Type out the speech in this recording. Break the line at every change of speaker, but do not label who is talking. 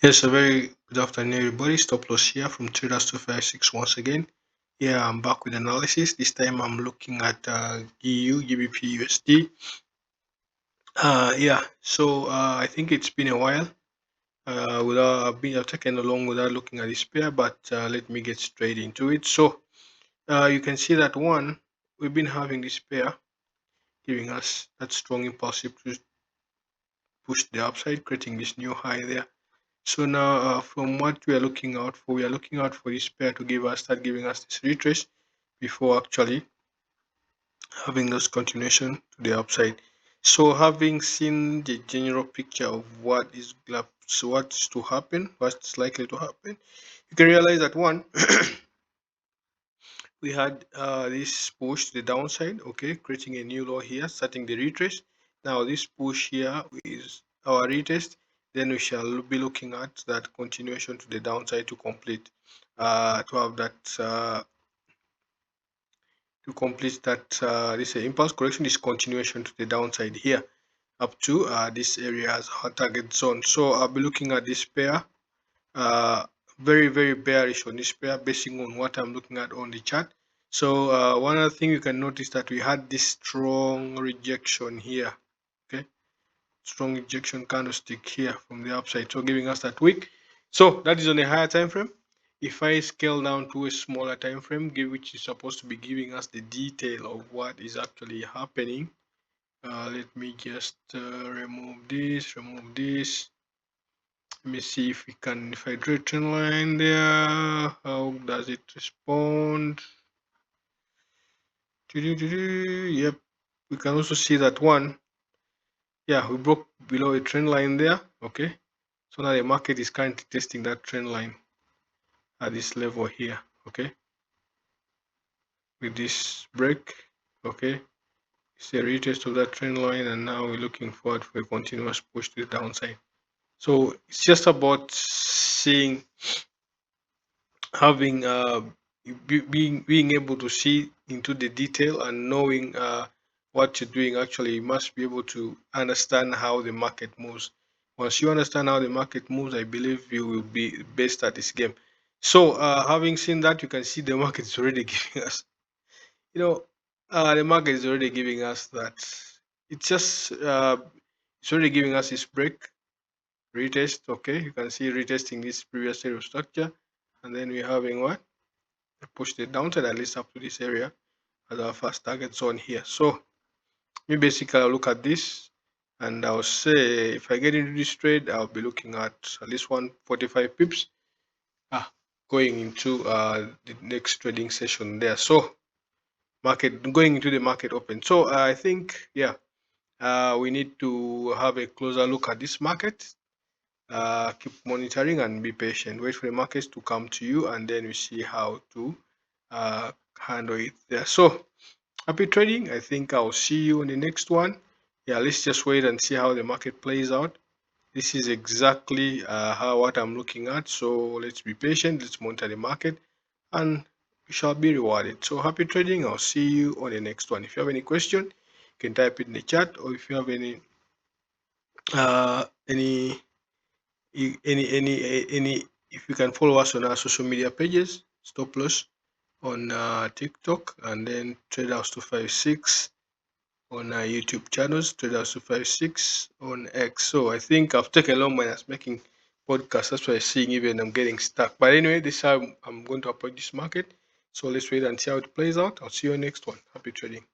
Yes, a very good afternoon, everybody. Stop loss here from Traders 256 once again. Yeah, I'm back with analysis. This time I'm looking at EU, GBP, USD. I think it's been a while. I've taken along without looking at this pair, but let me get straight into it. So you can see that one, we've been having this pair giving us that strong impulsive push to the upside, creating this new high there. So now, from what we are looking out for this pair to start giving us this retrace before actually having this continuation to the upside. So, having seen the general picture of what's to happen, what's likely to happen, you can realize that one, we had this push to the downside, okay, creating a new low here, starting the retrace. Now, this push here is our retest. Then we shall be looking at that continuation to the downside to complete, to have that, this impulse correction is continuation to the downside here up to this area as our target zone. So I'll be looking at this pair, uh, very, very bearish on this pair, basing on what I'm looking at on the chart. So one other thing you can notice that we had this strong rejection here, okay, strong rejection candlestick here from the upside, so giving us that wick. So that is on a higher time frame. If I scale down to a smaller time frame, which is supposed to be giving us the detail of what is actually happening, let me just remove this. Let me see if we can, if I draw a trend line there, how does it respond? Yep, we can also see that one. Yeah, we broke below a trend line there. Okay, so now the market is currently testing that trend line at this level here. Okay, with this break. Okay, it's a retest of that trend line, and now we're looking forward for a continuous push to the downside. So it's just about seeing, having being able to see into the detail and knowing what you're doing. Actually, you must be able to understand how the market moves. Once you understand how the market moves, I believe you will be best at this game. So having seen that, you can see the market is already giving us, you know the market is already giving us that. It's just it's already giving us this break retest. Okay, you can see retesting this previous area of structure, and then we're having what, push the downside at least up to this area as our first target zone here. So me basically I'll look at this, and I'll say if I get into this trade, I'll be looking at least 145 pips going into the next trading session there. So market going into the market open. So I think, yeah, we need to have a closer look at this market. Keep monitoring and be patient. Wait for the markets to come to you, and then we see how to handle it there. So happy trading. I think I'll see you in the next one. Yeah, let's just wait and see how the market plays out. This is exactly how what I'm looking at. So let's be patient. Let's monitor the market, and we shall be rewarded. So happy trading. I'll see you on the next one. If you have any question, you can type it in the chat, or if you have any uh, any any if you can follow us on our social media pages, Stop Loss on TikTok, and then Traders 256 on our YouTube channels, Traders 256 on X. So I think I've taken a long minus making podcasts. That's why I'm seeing even I'm getting stuck. But anyway, this time I'm going to approach this market. So let's wait and see how it plays out. I'll see you next one. Happy trading.